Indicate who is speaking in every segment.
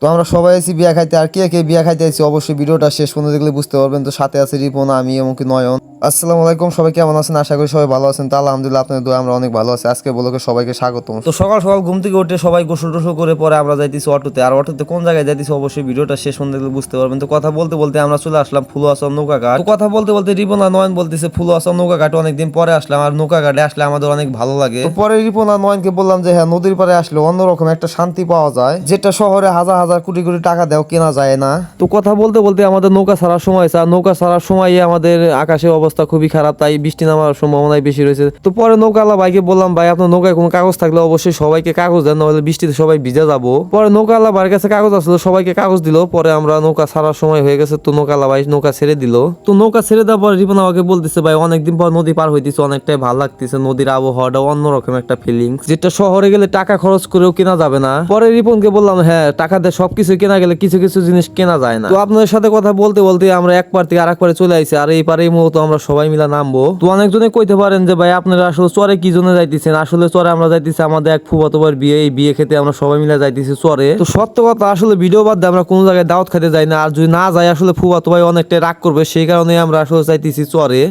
Speaker 1: তো আমরা সবাই আছি বিয়া খাইতে, আর কে কে বিয়া খাইতে আছি অবশ্যই ভিডিওটা শেষ পর্যন্ত দেখলে বুঝতে পারবেন। তো সাথে আছে রিপন, আমি এমনকি নয়ন। আসসালামু আলাইকুম, সবাই কেমন আছেন? আশা করি সবাই ভালো আছেন। তা আলহামদুলিল্লাহ, আপনাদের দোয়া আমরা অনেক ভালো আছি। আজকে বলকে সবাইকে স্বাগতম। তো সকাল সকাল ঘুম থেকে উঠে সবাই গোসল টোসল করে পরে আমরা যাইতেছি অটোতে। আর অটোতে কোন জায়গায় যাইতেছি অবশ্যই ভিডিওটা শেষ পর্যন্ত দেখলে বুঝতে পারবেন। তো কথা বলতে বলতে আমরা চলে আসলাম ফুলওয়াচর নৌকা ঘাট। তো কথা বলতে বলতে রিপন আর নয়ন বলতেছে ফুলওয়াচর নৌকা ঘাট অনেকদিন পরে আসলাম, আর নৌকা ঘাটে আসলে আমাদের অনেক ভালো লাগে। তো পরে রিপন আর নয়নকে বললাম যে হ্যাঁ, নদীর পাড়ে আসলে অন্যরকম একটা শান্তি পাওয়া যায়, যেটা শহরে হাজার হাজার কোটি কোটি টাকা দেও কেনা যায় না। তো কথা বলতে বলতে আমাদের নৌকা ছাড়ার সময়, নৌকা ছাড়ার সময় আমাদের আকাশের অবস্থা খুবই খারাপ, তাই বৃষ্টি নামার সম্ভাবনাই বেশি রয়েছে। তো পরে নৌকাওয়ালা ভাইকে বললাম, ভাই আপনার নৌকায় কোনো কাগজ থাকলে অবশ্যই সবাইকে কাগজ দেন, নাহলে বৃষ্টিতে সবাই ভিজে যাবো। পরে নৌকাওয়ালা ভাইয়ের কাছে কাগজ আসলো, সবাইকে কাগজ দিল। পরে আমরা নৌকা ছাড়ার সময় হয়ে গেছে, তো নৌকাওয়ালা ভাই নৌকা ছেড়ে দিল। তো নৌকা ছেড়ে দেওয়ার পরে রিপন আমাকে বলতেছে, ভাই অনেকদিন পর নদী পার হইতেছে, অনেকটাই ভালো লাগতেছে। নদীর আবহাওয়াটা অন্যরকম একটা ফিলিংস, যেটা শহরে গেলে টাকা খরচ করেও কেনা যাবে না। পরে রিপনকে বললাম, হ্যাঁ টাকা দিয়ে সবকিছু কেনা গেলে কিছু কিছু জিনিস কেনা যায় না। তো আপনাদের সাথে কথা বলতে বলতে আমরা এক পার থেকে আরেক পারে চলে আইছি, আর এই পারে মুহূর্তে আমরা সবাই মিলে নামবো। তো অনেকজনে কইতে পারেন যে ভাই আপনারা আসলে চরে কি জন্য যাইতেছেন? আসলে চরে আমরা যাইতেছি আমাদের এক ফুফাতো ভাইয়ের বিয়ে, এই বিয়ে খেতে আমরা সবাই মিলে যাইতেছি চরে। তো সত্য কথা, আসলে ভিডিও বাদ দিয়ে আমরা কোনো জায়গায় দাওয়াত খেতে যাই না, আর যদি না যাই আসলে ফুফাতো ভাই অনেকটাই রাগ করবে, সেই কারণে আমরা আসলে যাইতেছি চরে।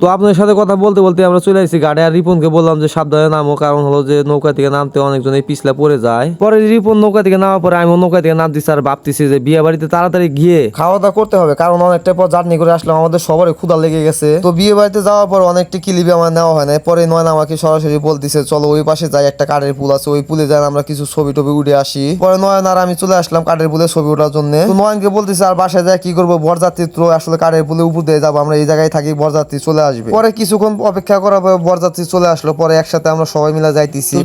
Speaker 1: তো আপনাদের সাথে কথা বলতে বলতে আমরা চলে আসছি গাড়ি, আর রিপনকে বললাম যে সাবধানে নামো, কারণ হলো যে নৌকা থেকে নামতে অনেকজন পিছলা পড়ে যায়। পরে রিপন নৌকা থেকে নামার পরে আমি নৌকা থেকে নামতেছি, আর ভাবতেছি যে বিয়ে বাড়িতে তাড়াতাড়ি গিয়ে খাওয়া দাওয়া করতে হবে, কারণ অনেকটা পর জার্নি করে আসলাম, আমাদের সবারই ক্ষুধা লেগে গেছে। তো বিয়ে বাড়িতে যাওয়ার পর অনেকটা কিলিবি আমার নেওয়া হয় না। পরে নয়ন আমাকে সরাসরি বলতেছে চলো ওই পাশে যাই, একটা কাঠের পুল আছে, ওই পুলে যাই আমরা কিছু ছবি টবি উঠে আসি। পরে নয়ন আর আমি চলে আসলাম কাঠের পুলে ছবি ওঠার জন্য। তো নয়নকে বলতেছে আর বাসায় যায় কি করবো, বরযাত্রী তো আসলে কাঠের পুলে উপর দিয়ে যাবো, আমরা এই জায়গায় থাকি, বরযাত্রী চলে আসবে। পরে কিছুক্ষণ অপেক্ষা করার পর বরযাত্রী চলে আসলো, পরে একসাথে আমরা সবাই মিলে যাইতেছি।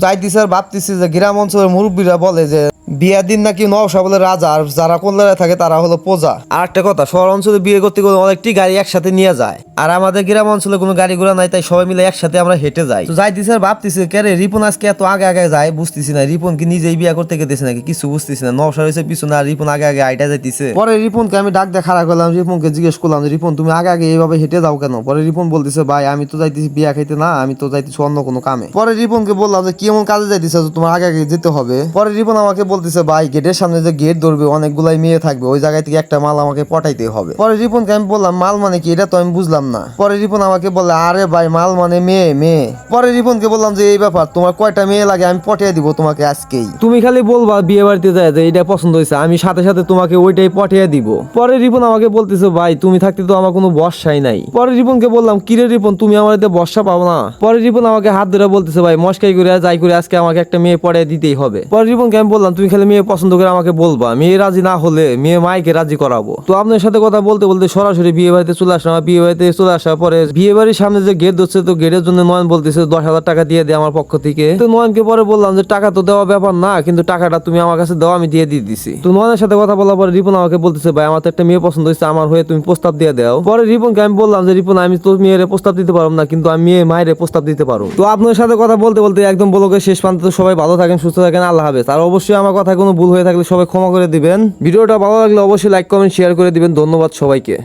Speaker 1: আর ভাবতেছি যে গ্রাম অঞ্চলের মুরব্বীরা বলে যে বিয়ের দিন নাকি নওশা বলে রাজা, আর যারা কল্যাণে থাকে তারা হলো প্রজা। আর একটা কথা, শহর অঞ্চলে বিয়ে করতে গেলে অনেকটি গাড়ি একসাথে নিয়ে যায়, আর আমাদের গ্রাম অঞ্চলে কোনো গাড়ি ঘোড়া নাই, তাই সবাই মিলে একসাথে আমরা হেঁটে যাই। তো যাইতেছি আর ভাবতেছি কেরে রিপন আজকে এত আগে আগে যায়, বুঝতেছি না রিপন কি নিজেই বিয়ে করতে গেতেছে নাকি, কিছু বুঝতেছি না। নওশা হয়েছে পিছনে, আর রিপন আগে আগে আইটা যাইতেছে। পরে রিপনকে আমি ডাক দিয়ে খাড়া করলাম, রিপনকে জিজ্ঞেস করলাম যে রিপন তুমি আগে আগে এইভাবে হেঁটে যাও কেন? পরে রিপন বলতেছে ভাই আমি তো যাইতেছি বিয়া খাইতে না, আমি তো যাইতেছি অন্য কোনো কামে। পরে রিপনকে বললাম যে কেমন কাজে যাইতেছে, তোমার আগে আগে যেতে হবে। পরে রিপন আমাকে বলতেছে ভাই গেটের সামনে যে গেট ধরবে অনেকগুলাই মেয়ে থাকবে, ওই জায়গায় থেকে একটা মাল আমাকে পটাইতে হবে। পরে রিপনকে আমি বললাম মাল মানে কি, এটা তো আমি বুঝলাম না। পরে রিপন আমাকে বললে আরে ভাই মাল মানে মেয়ে মেয়ে। পরে রিপনকে বললাম যে এই ব্যাপার, তোমার কয়টা মেয়ে লাগে আমি পটিয়ে দিব তোমাকে আজকেই, তুমি খালি বলবা বিয়ে বাড়িতে যায় যে এটা পছন্দ হয়েছে, আমি সাথে সাথে তোমাকে ওইটাই পটিয়ে দিব। পরে রিপন আমাকে বলতেছে ভাই তুমি থাকতে তো আমার কোনো বর্ষাই নাই। পরে রিপনকে বললাম কিরে রিপন তুমি আমার এতে বর্ষা পাবো না? পরে রিপন আমাকে হাত ধরে বলতেছে ভাই মস্কাই করে যাই করে আজকে আমাকে একটা মেয়ে পটিয়ে দিতেই হবে। পরে রিপনকে আমি বললাম তুমি খালি মেয়ে পছন্দ করে আমাকে বলবা, মেয়ে রাজি না হলে মেয়ে মাইকে রাজি করাবো। তো আপনার সাথে কথা বলতে বলতে সরাসরি বিয়ে বাড়িতে চলে আসলাম। বিয়ে বাড়িতে চলে আসার পরে বিয়ে বাড়ির সামনে যে গেট হচ্ছে, তো গেটের জন্য নয়ন বলতেছে 10,000 টাকা দিয়ে দে আমার পক্ষ থেকে। তো নয়নকে পরে বললাম যে টাকা তো দেওয়া ব্যাপার না, কিন্তু টাকাটা তুমি আমার কাছে দাও, আমি দিয়ে দিছি। তো নয়নের সাথে কথা বলার পরে রিপন আমাকে বলতেছে ভাই আমার তো একটা মেয়ে পছন্দ হয়েছে, আমার হয়ে তুমি প্রস্তাব দিয়ে দাও। পরে রিপনকে আমি বললাম যে রিপন আমি তো মেয়ের প্রস্তাব দিতে পারবো না, কিন্তু আমি মেয়ে মায়ের প্রস্তাব দিতে পারবো। তো আপনার সাথে কথা বলতে বলতে একদম ব্লগের শেষ প্রান্তে, তো সবাই ভালো থাকেন, সুস্থ থাকেন, আল্লাহ হাফেজ। আর অবশ্যই আমার কথা কোনো ভুল হয়ে থাকলে সবাই ক্ষমা করে দিবেন। ভিডিওটা ভালো লাগলে অবশ্যই লাইক কমেন্ট শেয়ার করে দিবেন। ধন্যবাদ সবাইকে।